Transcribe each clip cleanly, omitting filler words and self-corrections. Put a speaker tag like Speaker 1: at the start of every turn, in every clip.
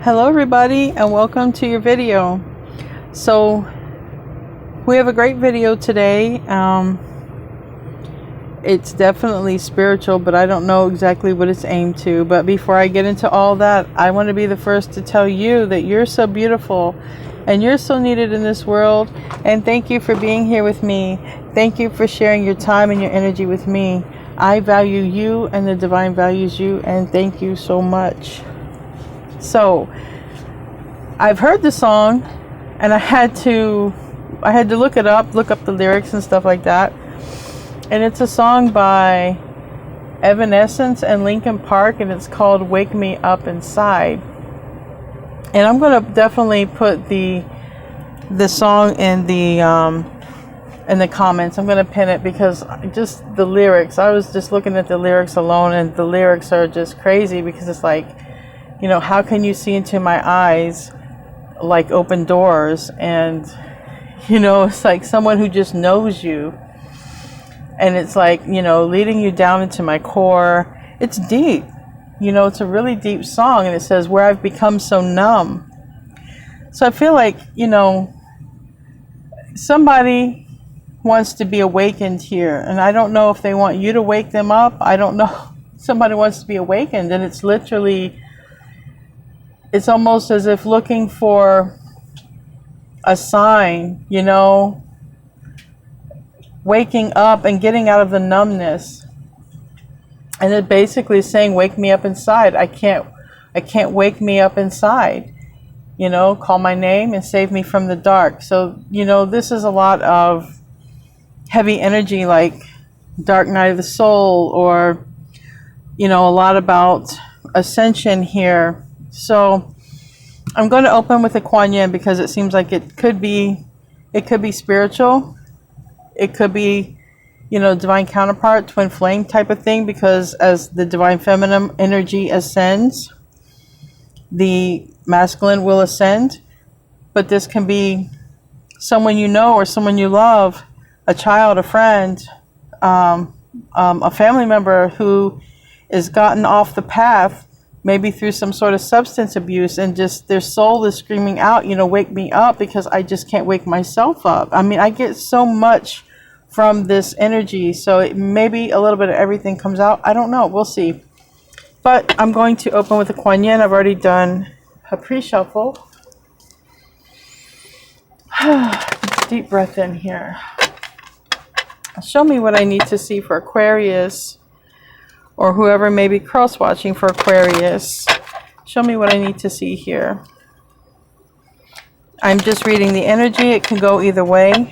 Speaker 1: Hello everybody and welcome to your video. So we have a great video today. It's definitely spiritual, but I don't know exactly what it's aimed to. But before I get into all that, I want to be the first to tell you that you're so beautiful and you're so needed in this world. And thank you for being here with me. Thank you for sharing your time and your energy with me. I value you and the divine values you, and thank you so much. So I've heard the song and I had to look it up, look up the lyrics and stuff like that. And it's a song by Evanescence and Linkin Park, and it's called Wake Me Up Inside. And I'm going to definitely put the song in the comments. I'm going to pin it because just the lyrics, I was just looking at the lyrics alone, and the lyrics are just crazy because it's like, you know, how can you see into my eyes like open doors? And, you know, it's like someone who just knows you. And it's like, you know, leading you down into my core. It's deep. You know, it's a really deep song. And it says, where I've become so numb. So I feel like, you know, somebody wants to be awakened here. And I don't know if they want you to wake them up. I don't know. Somebody wants to be awakened. And it's literally, it's almost as if looking for a sign, you know, waking up and getting out of the numbness. And it basically is saying, wake me up inside. I can't wake me up inside. You know, call my name and save me from the dark. So, you know, this is a lot of heavy energy, like dark night of the soul, or, you know, a lot about ascension here. So I'm going to open with a Kuan Yin because it seems like it could be spiritual. It could be, you know, divine counterpart, twin flame type of thing, because as the divine feminine energy ascends, the masculine will ascend. But this can be someone you know or someone you love, a child, a friend, a family member who is gotten off the path, maybe through some sort of substance abuse, and just their soul is screaming out, you know, wake me up because I just can't wake myself up. I mean, I get so much from this energy, so maybe a little bit of everything comes out. I don't know. We'll see. But I'm going to open with a Kuan Yin. I've already done a pre-shuffle. Deep breath in here. Show me what I need to see for Aquarius, or whoever may be cross-watching for Aquarius. Show me what I need to see here. I'm just reading the energy. It can go either way.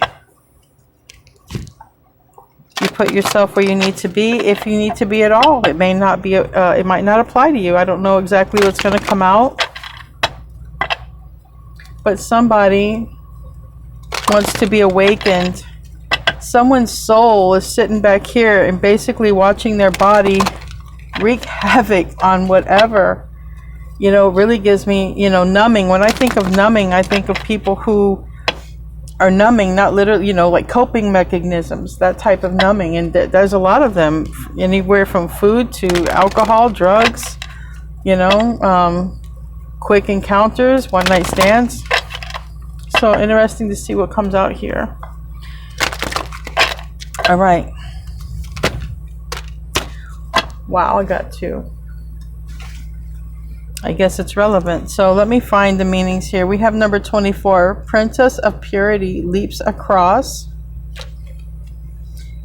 Speaker 1: You put yourself where you need to be, if you need to be at all. It may not be, it might not apply to you. I don't know exactly what's going to come out. But somebody wants to be awakened. Someone's soul is sitting back here and basically watching their body wreak havoc on whatever. You know, really gives me, you know, numbing. When I think of numbing, I think of people who are numbing, not literally, you know, like coping mechanisms, that type of numbing. And there's a lot of them, anywhere from food to alcohol, drugs, you know, quick encounters, one night stands. So interesting to see what comes out here. All right. Wow, I got two. I guess it's relevant. So let me find the meanings here. We have number 24, Princess of Purity leaps across.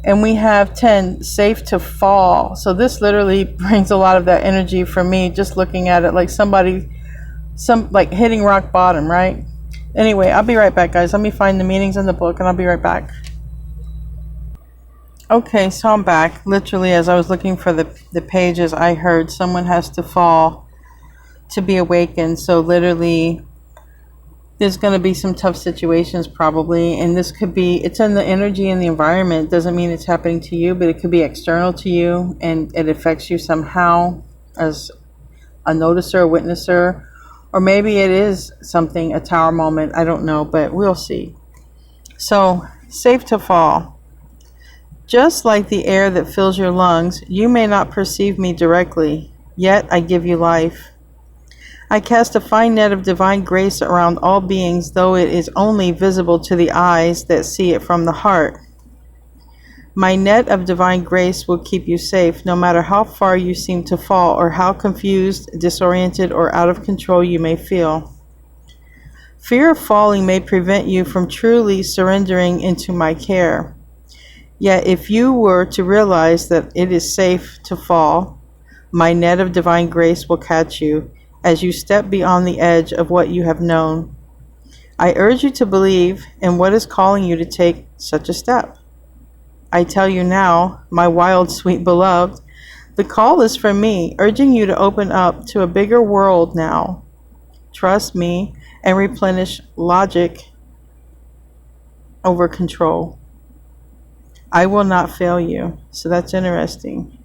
Speaker 1: And we have 10, safe to fall. So this literally brings a lot of that energy for me, just looking at it, like somebody, like hitting rock bottom, right? Anyway, I'll be right back, guys. Let me find the meanings in the book and I'll be right back. Okay, so I'm back. Literally, as I was looking for the pages, I heard someone has to fall to be awakened. So literally, there's going to be some tough situations probably, and this could be, it's in the energy and the environment. It doesn't mean it's happening to you, but it could be external to you and it affects you somehow as a noticer, a witnesser, or maybe it is something, a tower moment. I don't know, but we'll see. So, safe to fall. Just like the air that fills your lungs, you may not perceive me directly, yet I give you life. I cast a fine net of divine grace around all beings, though it is only visible to the eyes that see it from the heart. My net of divine grace will keep you safe, no matter how far you seem to fall, or how confused, disoriented, or out of control you may feel. Fear of falling may prevent you from truly surrendering into my care. Yet if you were to realize that it is safe to fall, my net of divine grace will catch you as you step beyond the edge of what you have known. I urge you to believe in what is calling you to take such a step. I tell you now, my wild, sweet beloved, the call is from me, urging you to open up to a bigger world now. Trust me and replenish logic over control. I will not fail you. So that's interesting.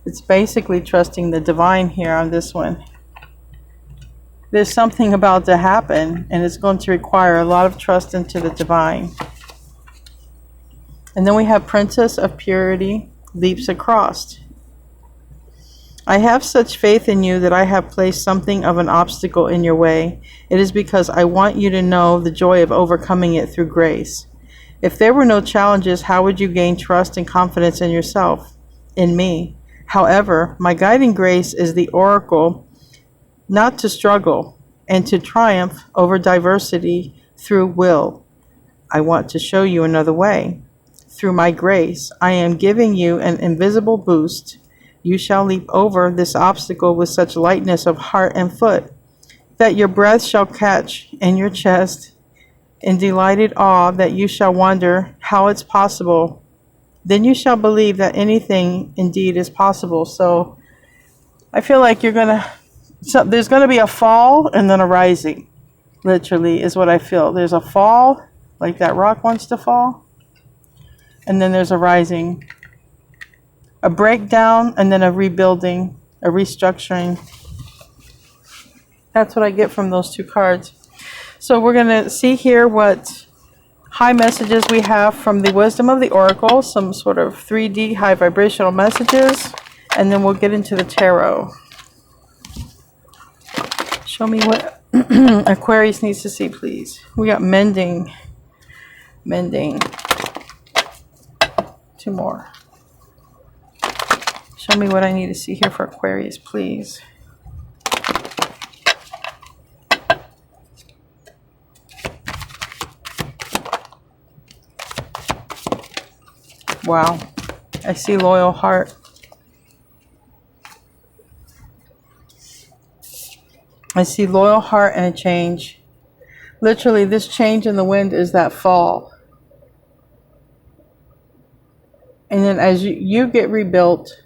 Speaker 1: It's basically trusting the divine here on this one. There's something about to happen, and it's going to require a lot of trust into the divine. And then we have Princess of Purity leaps across. I have such faith in you that I have placed something of an obstacle in your way. It is because I want you to know the joy of overcoming it through grace. If there were no challenges, how would you gain trust and confidence in yourself, in me? However, my guiding grace is the oracle not to struggle and to triumph over diversity through will. I want to show you another way. Through my grace, I am giving you an invisible boost. You shall leap over this obstacle with such lightness of heart and foot that your breath shall catch in your chest in delighted awe that you shall wonder how it's possible. Then you shall believe that anything indeed is possible. So I feel like there's going to be a fall and then a rising. Literally is what I feel. There's a fall, like that rock wants to fall. And then there's a rising, a breakdown, and then a rebuilding, a restructuring. That's what I get from those two cards. So we're going to see here what high messages we have from the Wisdom of the Oracle, some sort of 3D high vibrational messages, and then we'll get into the tarot. Show me what Aquarius needs to see, please. We got mending. Two more. Show me what I need to see here for Aquarius, please. Wow. I see loyal heart. I see loyal heart and a change. Literally, this change in the wind is that fall. And then as you get rebuilt,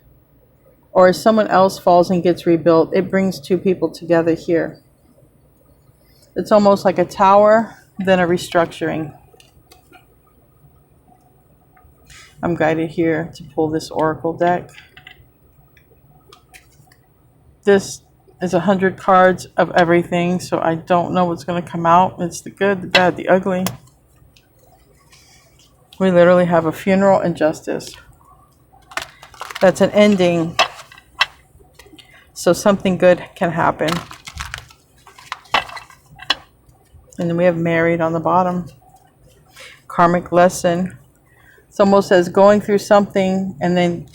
Speaker 1: or as someone else falls and gets rebuilt, it brings two people together here. It's almost like a tower, then a restructuring. I'm guided here to pull this oracle deck. This is 100 cards of everything, so I don't know what's going to come out. It's the good, the bad, the ugly. We literally have a funeral and justice. That's an ending. So something good can happen. And then we have married on the bottom. Karmic lesson. It's almost as going through something and then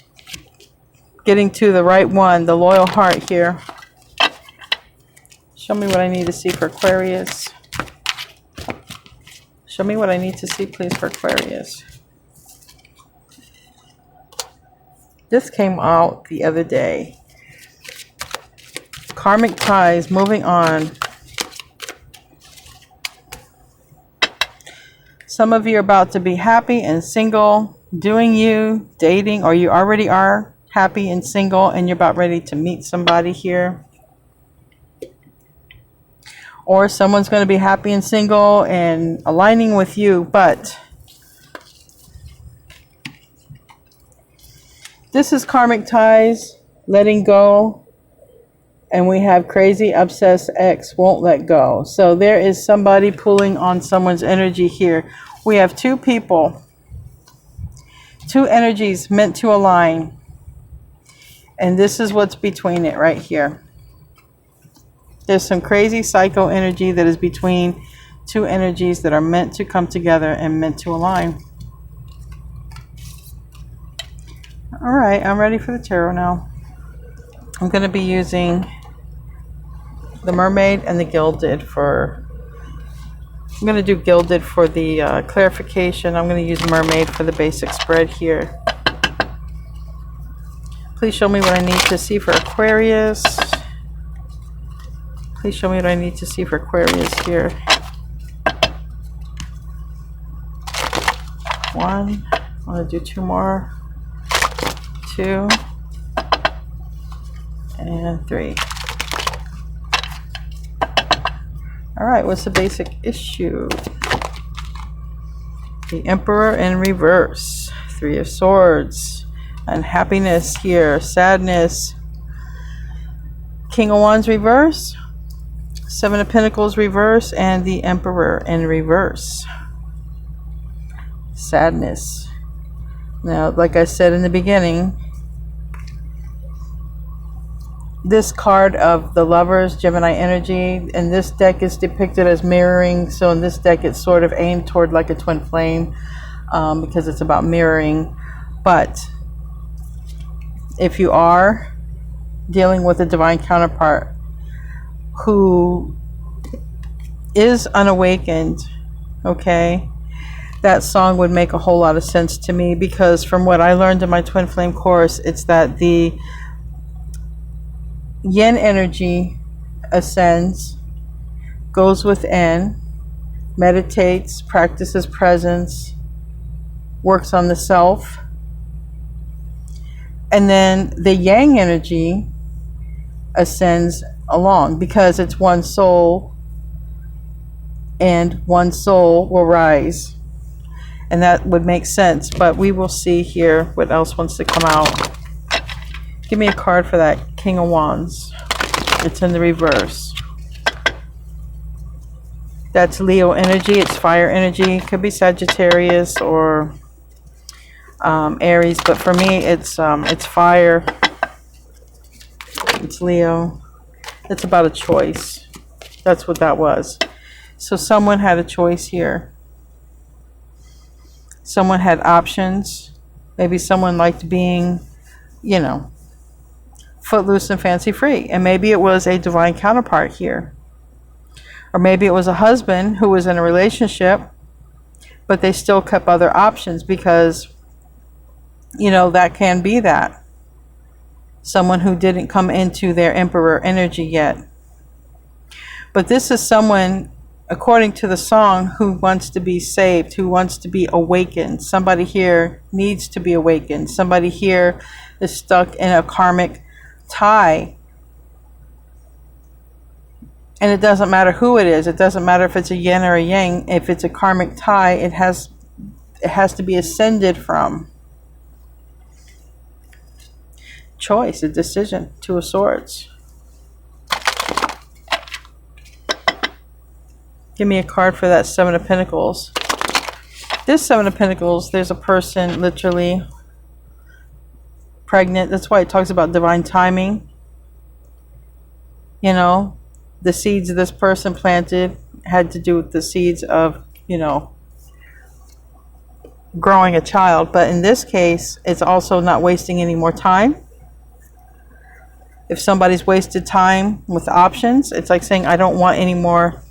Speaker 1: getting to the right one, the loyal heart here. Show me what I need to see for Aquarius. Show me what I need to see, please, for Aquarius. This came out the other day. Karmic ties, moving on. Some of you are about to be happy and single, doing you, dating, or you already are happy and single and you're about ready to meet somebody here. Or someone's going to be happy and single and aligning with you, but this is karmic ties, letting go. And we have crazy, obsessed ex, won't let go. So there is somebody pulling on someone's energy here. We have two people, two energies meant to align. And this is what's between it right here. There's some crazy psycho energy that is between two energies that are meant to come together and meant to align. All right, I'm ready for the tarot now. I'm going to be using the Mermaid and the Gilded for... I'm going to do Gilded for the clarification. I'm going to use Mermaid for the basic spread here. Please show me what I need to see for Aquarius. Please show me what I need to see for Aquarius here. 1. I'm going to do 2 more. 2. And 3. Alright, what's the basic issue? The Emperor in reverse. 3 of Swords. Unhappiness here. Sadness. King of Wands reverse. 7 of Pentacles reverse. And the Emperor in reverse. Sadness. Now, like I said in the beginning, this card of the Lovers, Gemini energy, and this deck is depicted as mirroring. So in this deck, it's sort of aimed toward like a twin flame because it's about mirroring. But if you are dealing with a divine counterpart who is unawakened, okay, that song would make a whole lot of sense to me, because from what I learned in my twin flame course, it's that the yin energy ascends, goes within, meditates, practices presence, works on the self, and then the yang energy ascends along, because it's one soul, and one soul will rise. And that would make sense, but we will see here what else wants to come out. Give me a card for that King of Wands. It's in the reverse. That's Leo energy. It's fire energy. Could be Sagittarius or Aries, but for me, it's fire. It's Leo. It's about a choice. That's what that was. So someone had a choice here. Someone had options. Maybe someone liked being, you know, footloose and fancy free. And maybe it was a divine counterpart here. Or maybe it was a husband who was in a relationship, but they still kept other options because, you know, that can be that. Someone who didn't come into their Emperor energy yet. But this is someone, according to the song, who wants to be saved, who wants to be awakened. Somebody here needs to be awakened. Somebody here is stuck in a karmic tie. And it doesn't matter who it is. It doesn't matter if it's a yin or a yang. If it's a karmic tie, it has to be ascended from. Choice, a decision. 2 of Swords. Give me a card for that 7 of Pentacles. This 7 of Pentacles, there's a person literally pregnant. That's why it talks about divine timing. You know, the seeds this person planted had to do with the seeds of, you know, growing a child. But in this case, it's also not wasting any more time. If somebody's wasted time with options, it's like saying, I don't want any more.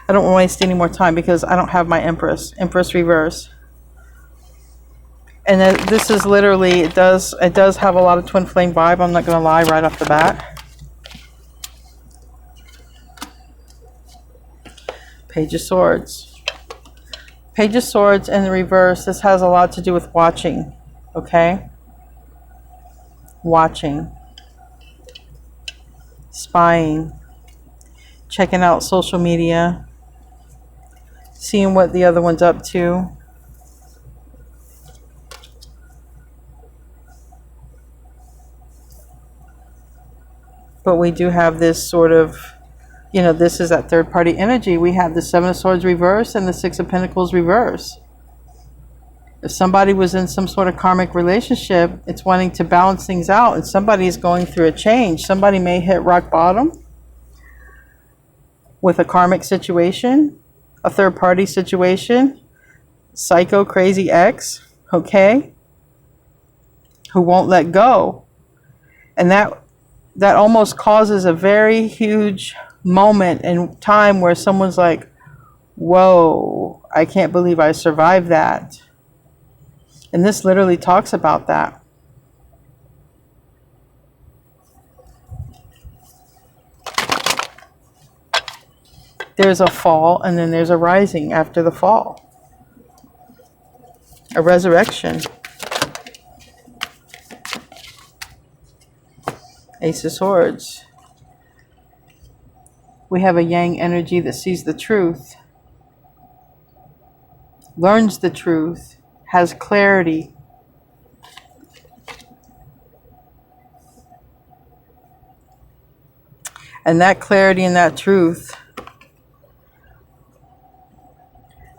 Speaker 1: I don't want to waste any more time because I don't have my Empress reverse. And this is literally, it does have a lot of twin flame vibe. I'm not going to lie right off the bat. Page of Swords. Page of Swords in the reverse. This has a lot to do with watching. Okay? Watching. Spying. Checking out social media. Seeing what the other one's up to. But we do have this sort of, you know, this is that third party energy. We have the 7 of Swords reverse and the 6 of Pentacles reverse. If somebody was in some sort of karmic relationship, it's wanting to balance things out, and somebody is going through a change. Somebody may hit rock bottom. with a karmic situation, a third party situation, psycho crazy ex, okay, who won't let go. And that almost causes a very huge moment in time where someone's like, whoa, I can't believe I survived that. And this literally talks about that. There's a fall and then there's a rising after the fall. A resurrection. Ace of Swords. We have a yang energy that sees the truth, learns the truth, has clarity. And that clarity and that truth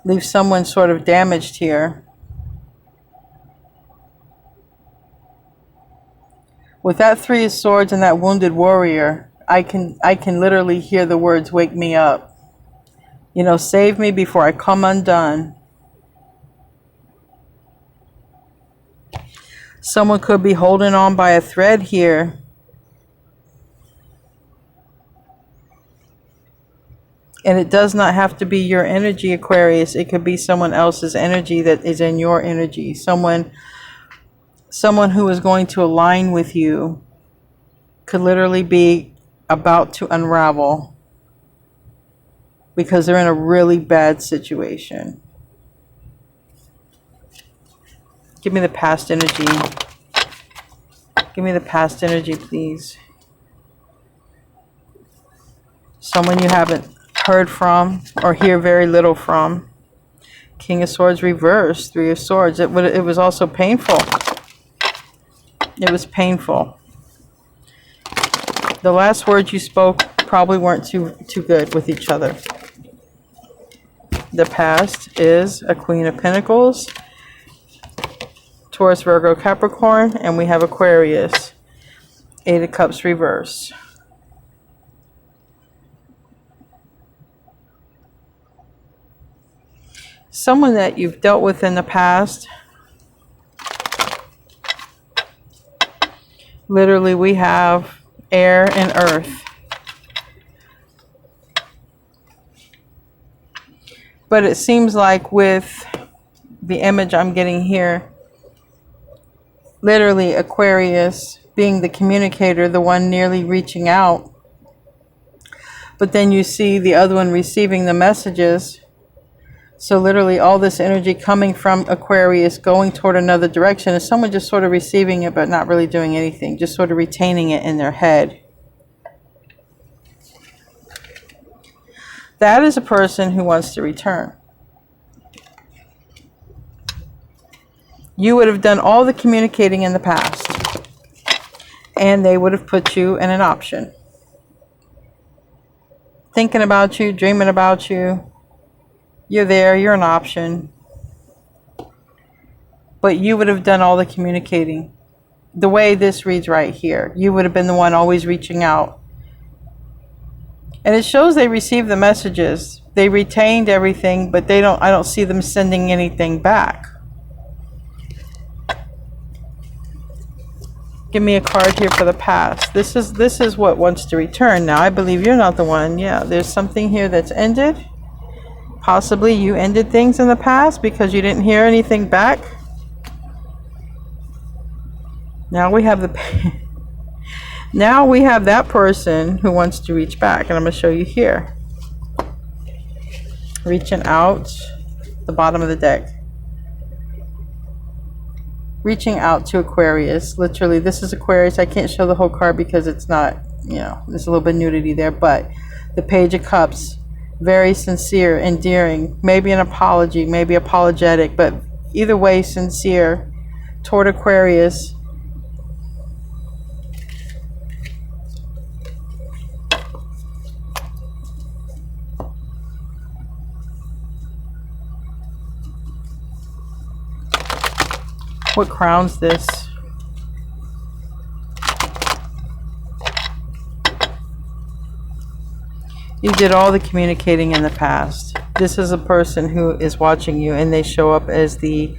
Speaker 1: leaves someone sort of damaged here. With that Three of Swords and that wounded warrior, I can literally hear the words, wake me up. You know, save me before I come undone. Someone could be holding on by a thread here. And it does not have to be your energy, Aquarius. It could be someone else's energy that is in your energy. Someone who is going to align with you could literally be about to unravel because they're in a really bad situation. Give me the past energy. Give me the past energy, please. Someone you haven't heard from or hear very little from. King of Swords reversed, Three of Swords. It was also painful. It was painful. The last words you spoke probably weren't too good with each other. The past is a Queen of Pentacles, Taurus, Virgo, Capricorn, and we have Aquarius, Eight of Cups reverse. Someone that you've dealt with in the past. Literally, we have air and earth. But it seems like with the image I'm getting here, literally Aquarius being the communicator, the one nearly reaching out. But then you see the other one receiving the messages. So literally all this energy coming from Aquarius going toward another direction is someone just sort of receiving it but not really doing anything, just sort of retaining it in their head. That is a person who wants to return. You would have done all the communicating in the past and they would have put you in an option. Thinking about you, dreaming about you. You're there, you're an option. But you would have done all the communicating. The way this reads right here, you would have been the one always reaching out. And it shows they received the messages. They retained everything, but I don't see them sending anything back. Give me a card here for the past. This is what wants to return. Now, I believe you're not the one. Yeah, there's something here that's ended. Possibly you ended things in the past because you didn't hear anything back. Now we have now we have that person who wants to reach back, and I'm going to show you here. Reaching out, the bottom of the deck. Reaching out to Aquarius. Literally, this is Aquarius. I can't show the whole card because it's not, you know, there's a little bit of nudity there, but the Page of Cups. Very sincere, endearing, maybe an apology, maybe apologetic, but either way sincere toward Aquarius. What crowns this? You did all the communicating in the past. This is a person who is watching you, and they show up as the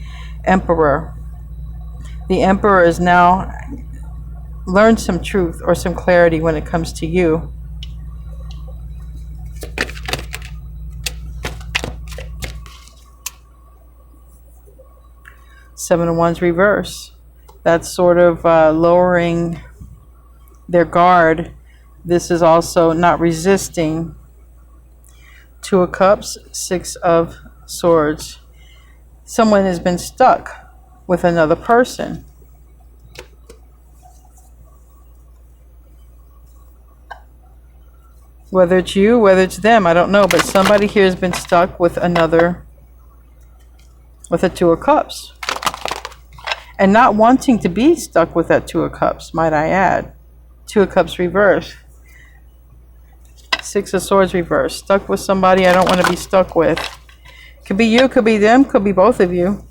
Speaker 1: Emperor. The Emperor is now learned some truth or some clarity when it comes to you. Seven of Wands reverse. That's sort of lowering their guard. This is also not resisting. Two of Cups, Six of Swords. Someone has been stuck with another person. Whether it's you, whether it's them, I don't know. But somebody here has been stuck with another, with a Two of Cups. And not wanting to be stuck with that Two of Cups, might I add. Two of Cups reverse. Six of Swords reverse. Stuck with somebody I don't want to be stuck with. Could be you, could be them, could be both of you.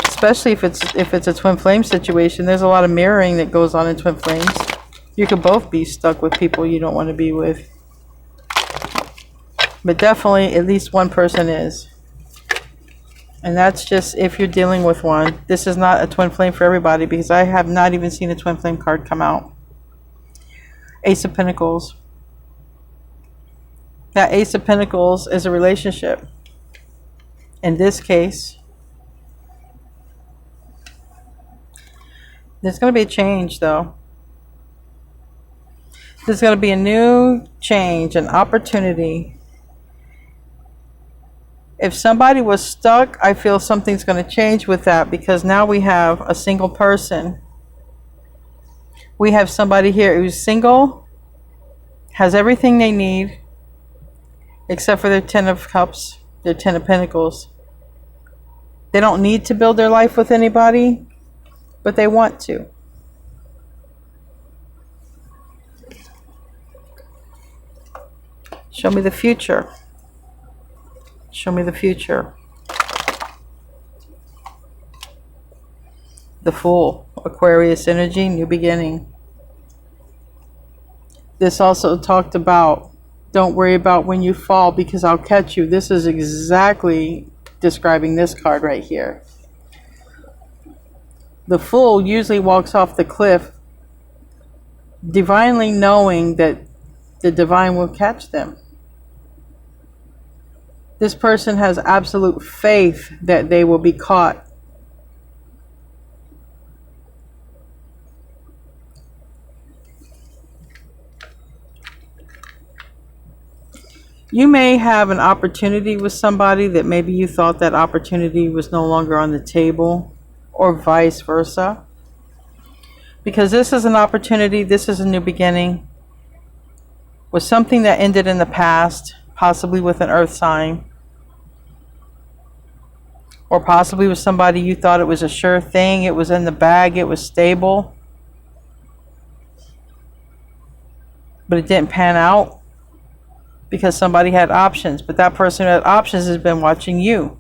Speaker 1: Especially if it's a twin flame situation. There's a lot of mirroring that goes on in twin flames. You could both be stuck with people you don't want to be with. But definitely at least one person is. And that's just if you're dealing with one. This is not a twin flame for everybody, because I have not even seen a twin flame card come out. Ace of Pentacles. That Ace of Pentacles is a relationship. In this case, there's going to be a change though. There's going to be a new change, an opportunity. If somebody was stuck, I feel something's going to change with that, because now we have a single person. We have somebody here who's single, has everything they need, except for their Ten of Cups, their Ten of Pentacles. They don't need to build their life with anybody, but they want to. Show me the future. Show me the future. The Fool, Aquarius energy, new beginning. This also talked about, don't worry about when you fall because I'll catch you. This is exactly describing this card right here. The Fool usually walks off the cliff divinely knowing that the divine will catch them. This person has absolute faith that they will be caught. You may have an opportunity with somebody that maybe you thought that opportunity was no longer on the table, or vice versa. Because this is an opportunity, this is a new beginning with something that ended in the past. Possibly with an earth sign. Or possibly with somebody you thought it was a sure thing. It was in the bag. It was stable. But it didn't pan out. Because somebody had options. But that person who had options has been watching you.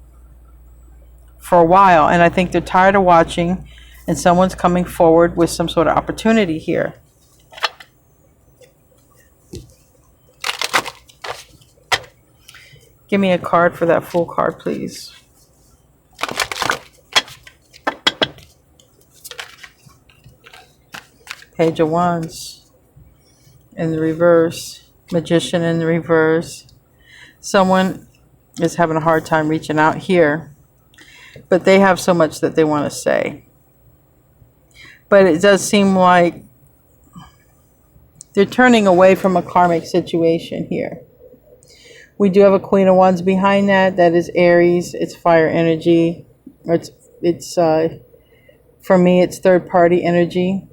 Speaker 1: For a while. And I think they're tired of watching. And someone's coming forward with some sort of opportunity here. Give me a card for that Fool card, please. Page of Wands in the reverse. Magician in the reverse. Someone is having a hard time reaching out here. But they have so much that they want to say. But it does seem like they're turning away from a karmic situation here. We do have a Queen of Wands behind that. That is Aries. It's fire energy. It's for me, it's third party energy.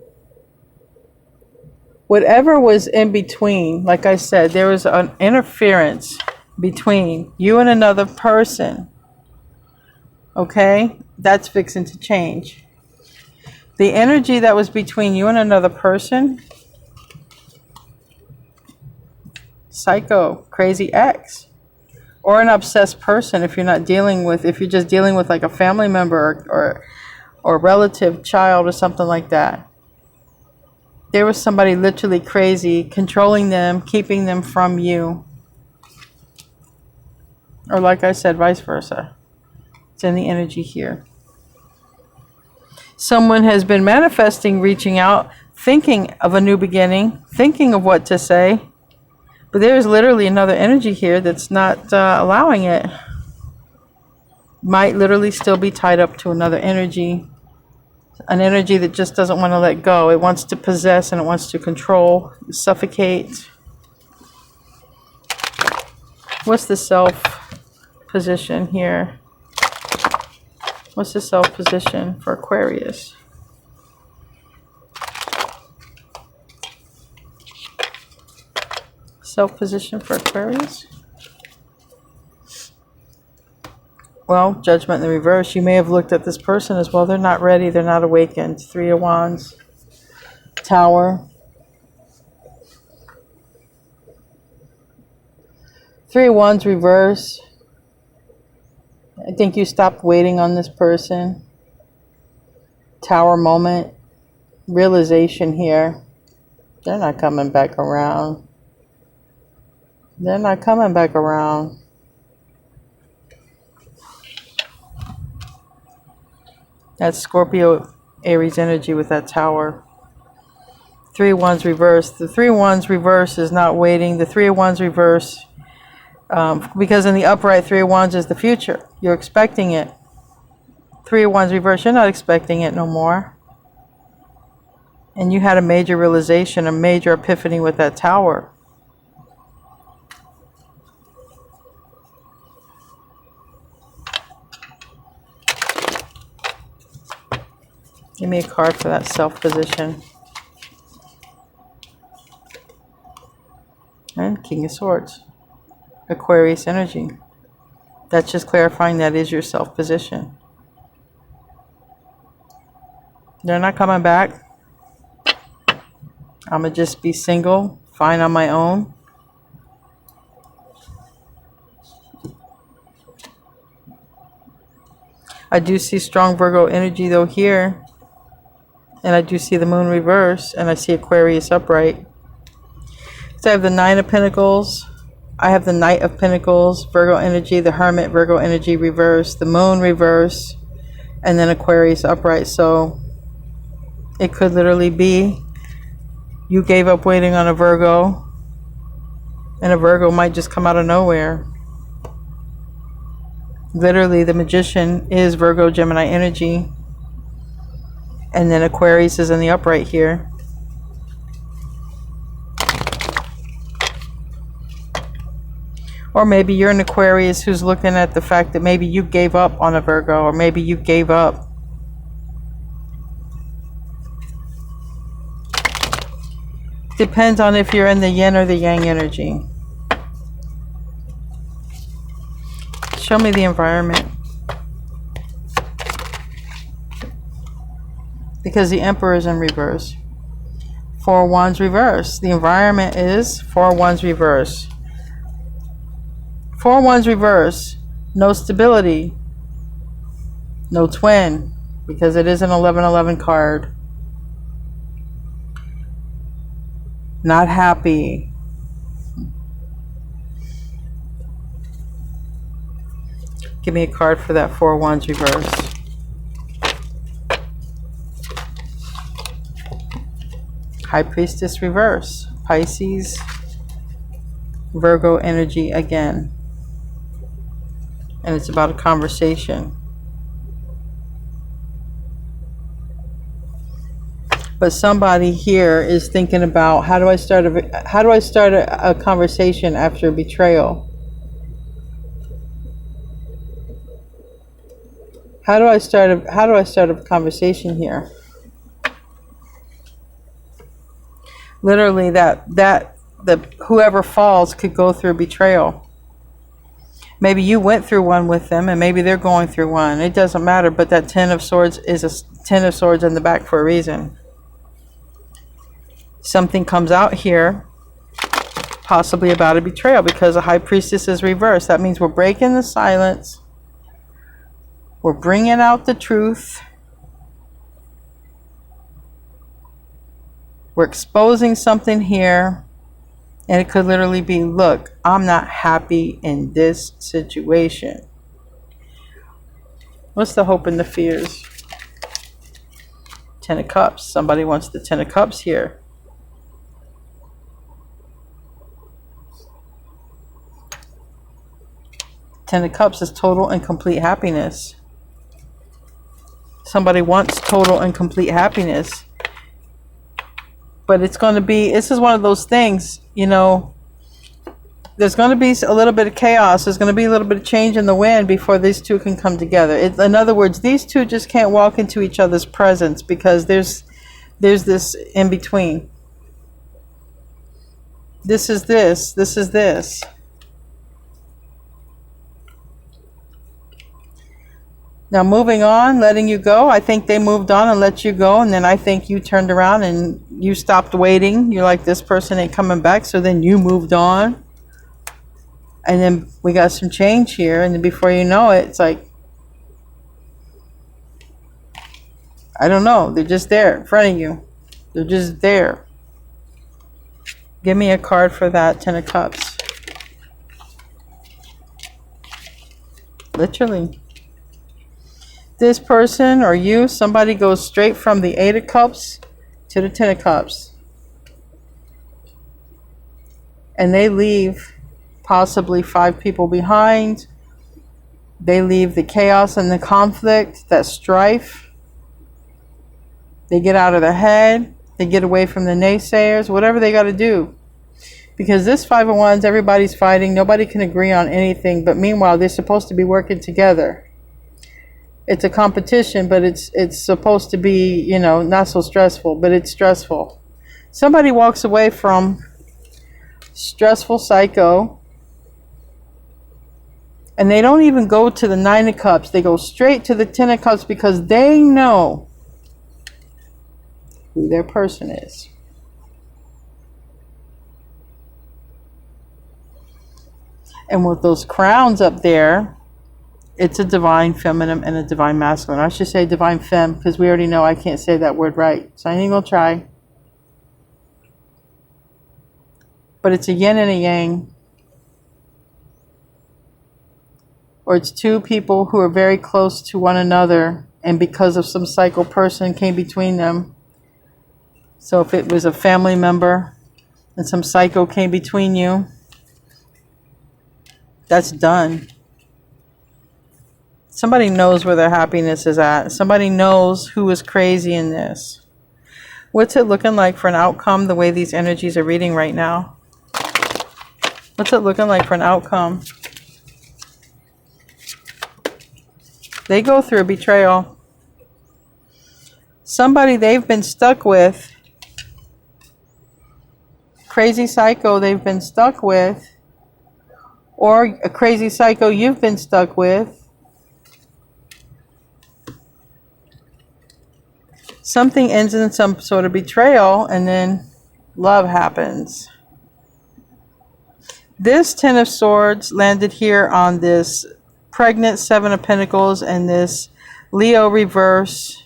Speaker 1: Whatever was in between, like I said, there was an interference between you and another person. Okay? That's fixing to change. The energy that was between you and another person, psycho, crazy ex, or an obsessed person. If you're not dealing with, if you're just dealing with like a family member or relative, child, or something like that. There was somebody literally crazy, controlling them, keeping them from you. Or like I said, vice versa. It's in the energy here. Someone has been manifesting, reaching out, thinking of a new beginning, thinking of what to say. But there's literally another energy here that's not allowing it. Might literally still be tied up to another energy. An energy that just doesn't want to let go. It wants to possess and it wants to control, suffocate. What's the self position here? What's the self position for Aquarius? Self position for Aquarius? Well, judgment in the reverse. You may have looked at this person as well. They're not ready. They're not awakened. Three of Wands. Tower. Three of Wands reverse. I think you stopped waiting on this person. Tower moment. Realization here. They're not coming back around. They're not coming back around. That's Scorpio, Aries energy with that tower. Three of Wands reverse. The Three of Wands reverse is not waiting. The Three of Wands reverse, because in the upright, Three of Wands is the future. You're expecting it. Three of Wands reverse, you're not expecting it no more. And you had a major realization, a major epiphany with that tower. Give me a card for that self position. And King of Swords. Aquarius energy. That's just clarifying that is your self position. They're not coming back. I'm going to just be single, fine on my own. I do see strong Virgo energy though here. And I do see the moon reverse, and I see Aquarius upright. So I have the Nine of Pentacles. I have the Knight of Pentacles, Virgo energy, the Hermit, Virgo energy reverse, the moon reverse, and then Aquarius upright. So it could literally be you gave up waiting on a Virgo, and a Virgo might just come out of nowhere. Literally, the Magician is Virgo, Gemini energy. And then Aquarius is in the upright here. Or maybe you're an Aquarius who's looking at the fact that maybe you gave up on a Virgo, or maybe you gave up. Depends on if you're in the yin or the yang energy. Show me the environment. Because the Emperor is in reverse. Four of Wands reverse. The environment is Four of Wands reverse. Four of Wands reverse. No stability. No twin. Because it is an 11-11 card. Not happy. Give me a card for that Four of Wands reverse. High Priestess reverse. Pisces, Virgo energy again. And it's about a conversation. But somebody here is thinking about how do I start a conversation after betrayal? How do I start a conversation here? Literally, whoever falls could go through betrayal. Maybe you went through one with them, and maybe they're going through one. It doesn't matter, but that Ten of Swords is a Ten of Swords in the back for a reason. Something comes out here, possibly about a betrayal, because a High Priestess is reversed. That means we're breaking the silence. We're bringing out the truth. We're exposing something here. And it could literally be, look, I'm not happy in this situation. What's the hope and the fears? Ten of Cups. Somebody wants the Ten of Cups here. Ten of Cups is total and complete happiness. Somebody wants total and complete happiness. But it's going to be, this is one of those things, you know, there's going to be a little bit of chaos. There's going to be a little bit of change in the wind before these two can come together. In other words, these two just can't walk into each other's presence because there's this in between. This is this. This is this. Now moving on, letting you go. I think they moved on and let you go, and then I think you turned around and you stopped waiting. You're like, this person ain't coming back, so then you moved on. And then we got some change here, and then before you know it, it's like, I don't know, they're just there in front of you. They're just there. Give me a card for that, Ten of Cups. Literally. This person or you, somebody goes straight from the Eight of Cups to the Ten of Cups. And they leave possibly 5 people behind. They leave the chaos and the conflict, that strife. They get out of their head. They get away from the naysayers, whatever they got to do. Because this Five of Wands, everybody's fighting. Nobody can agree on anything. But meanwhile, they're supposed to be working together. It's a competition, but it's supposed to be, you know, not so stressful, but it's stressful. Somebody walks away from stressful psycho, and they don't even go to the Nine of Cups. They go straight to the Ten of Cups because they know who their person is. And with those crowns up there, it's a divine feminine and a divine masculine. I should say divine femme because we already know I can't say that word right. So I ain't gonna try. But it's a yin and a yang. Or it's 2 people who are very close to one another, and because of some psycho person came between them. So if it was a family member and some psycho came between you, that's done. Somebody knows where their happiness is at. Somebody knows who is crazy in this. What's it looking like for an outcome the way these energies are reading right now? What's it looking like for an outcome? They go through a betrayal. Somebody they've been stuck with. Crazy psycho they've been stuck with. Or a crazy psycho you've been stuck with. Something ends in some sort of betrayal, and then love happens. This Ten of Swords landed here on this pregnant Seven of Pentacles and this Leo reverse.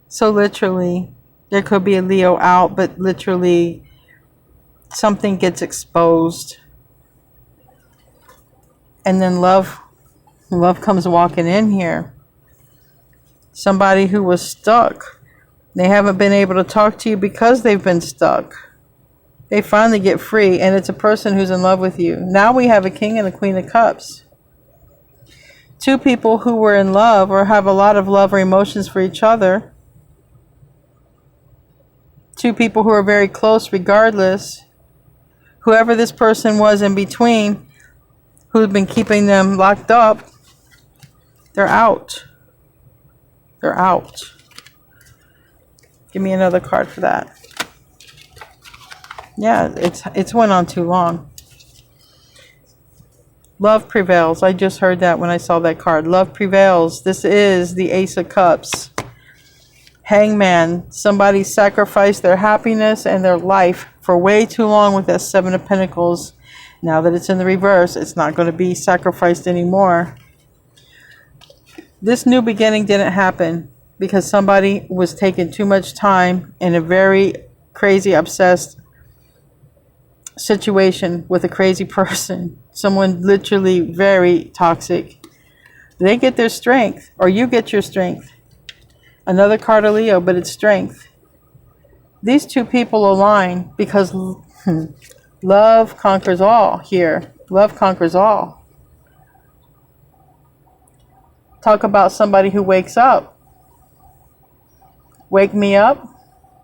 Speaker 1: So literally, there could be a Leo out, but literally something gets exposed. And then love comes walking in here. Somebody who was stuck. They haven't been able to talk to you because they've been stuck. They finally get free, and it's a person who's in love with you. Now we have a King and a Queen of Cups. 2 people who were in love or have a lot of love or emotions for each other. 2 people who are very close regardless. Whoever this person was in between, who's been keeping them locked up, they're out. They're out. Give me another card for that. Yeah, it's went on too long. Love prevails. I just heard that when I saw that card. Love prevails. This is the Ace of Cups. Hangman. Somebody sacrificed their happiness and their life for way too long with that Seven of Pentacles. Now that it's in the reverse, it's not going to be sacrificed anymore. This new beginning didn't happen because somebody was taking too much time in a very crazy obsessed situation with a crazy person, someone literally very toxic, they get their strength, or you get your strength. Another card of Leo, but it's strength. These two people align because love conquers all here. Love conquers all. Talk about somebody who wakes up. Wake me up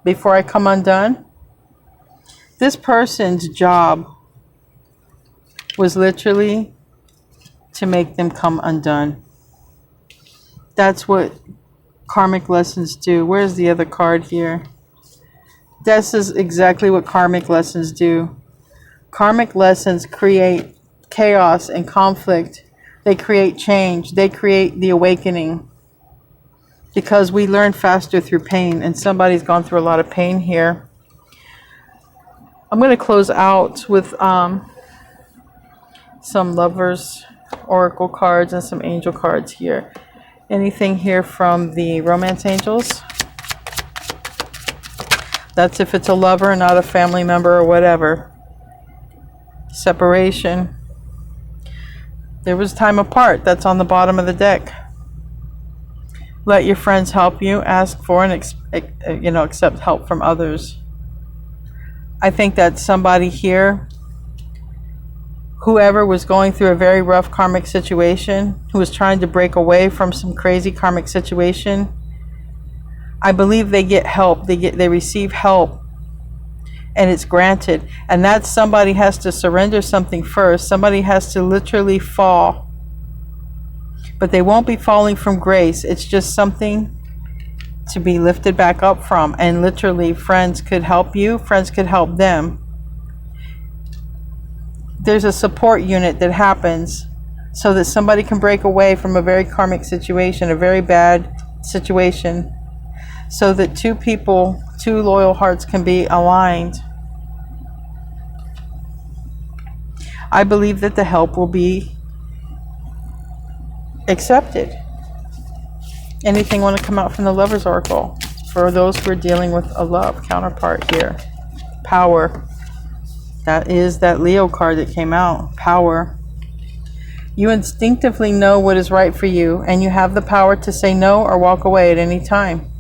Speaker 1: before I come undone. This person's job was literally to make them come undone. That's what karmic lessons do. Where's the other card here? This is exactly what karmic lessons do. Karmic lessons create chaos and conflict. They create change. They create the awakening. Because we learn faster through pain. And somebody's gone through a lot of pain here. I'm going to close out with some Lovers Oracle cards and some angel cards here. Anything here from the Romance Angels? That's if it's a lover, not a family member or whatever. Separation. There was time apart. That's on the bottom of the deck. Let your friends help you. Ask for and accept help from others. I think that somebody here, whoever was going through a very rough karmic situation, who was trying to break away from some crazy karmic situation, I believe they get help. They receive help, and it's granted. And that somebody has to surrender something first. Somebody has to literally fall. But they won't be falling from grace. It's just something to be lifted back up from. And literally, friends could help you. Friends could help them. There's a support unit that happens so that somebody can break away from a very karmic situation, a very bad situation, so that two people, two loyal hearts can be aligned. I believe that the help will be accepted. Anything want to come out from the Lovers Oracle for those who are dealing with a love counterpart here? Power. That is that Leo card that came out. Power. You instinctively know what is right for you, and you have the power to say no or walk away at any time.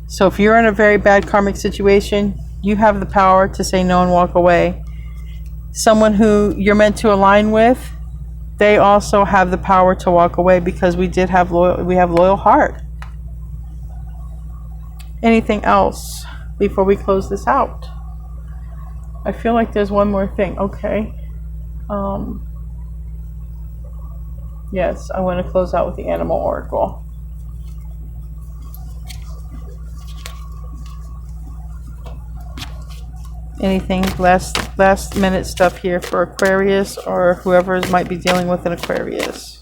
Speaker 1: So if you're in a very bad karmic situation, you have the power to say no and walk away. Someone who you're meant to align with, they also have the power to walk away, because we have loyal heart. Anything else before we close this out? I feel like there's one more thing. Okay. Yes, I want to close out with the Animal Oracle. Anything last minute stuff here for Aquarius, or whoever might be dealing with an Aquarius?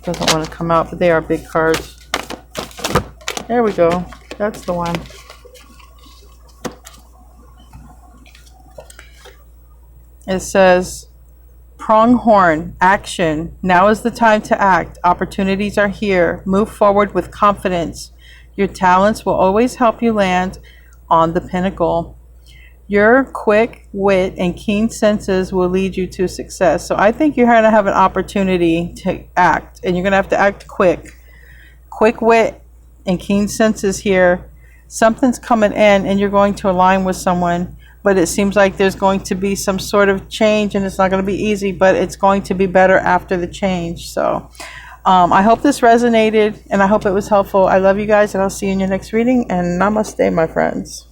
Speaker 1: Doesn't want to come out, but they are big cards. There we go. That's the one. It says, Pronghorn, action. Now is the time to act. Opportunities are here. Move forward with confidence. Your talents will always help you land on the pinnacle. Your quick wit and keen senses will lead you to success. So I think you're going to have an opportunity to act, and you're going to have to act quick. Quick wit and keen senses here. Something's coming in, and you're going to align with someone. But it seems like there's going to be some sort of change, and it's not going to be easy, but it's going to be better after the change. So I hope this resonated, and I hope it was helpful. I love you guys, and I'll see you in your next reading, and namaste, my friends.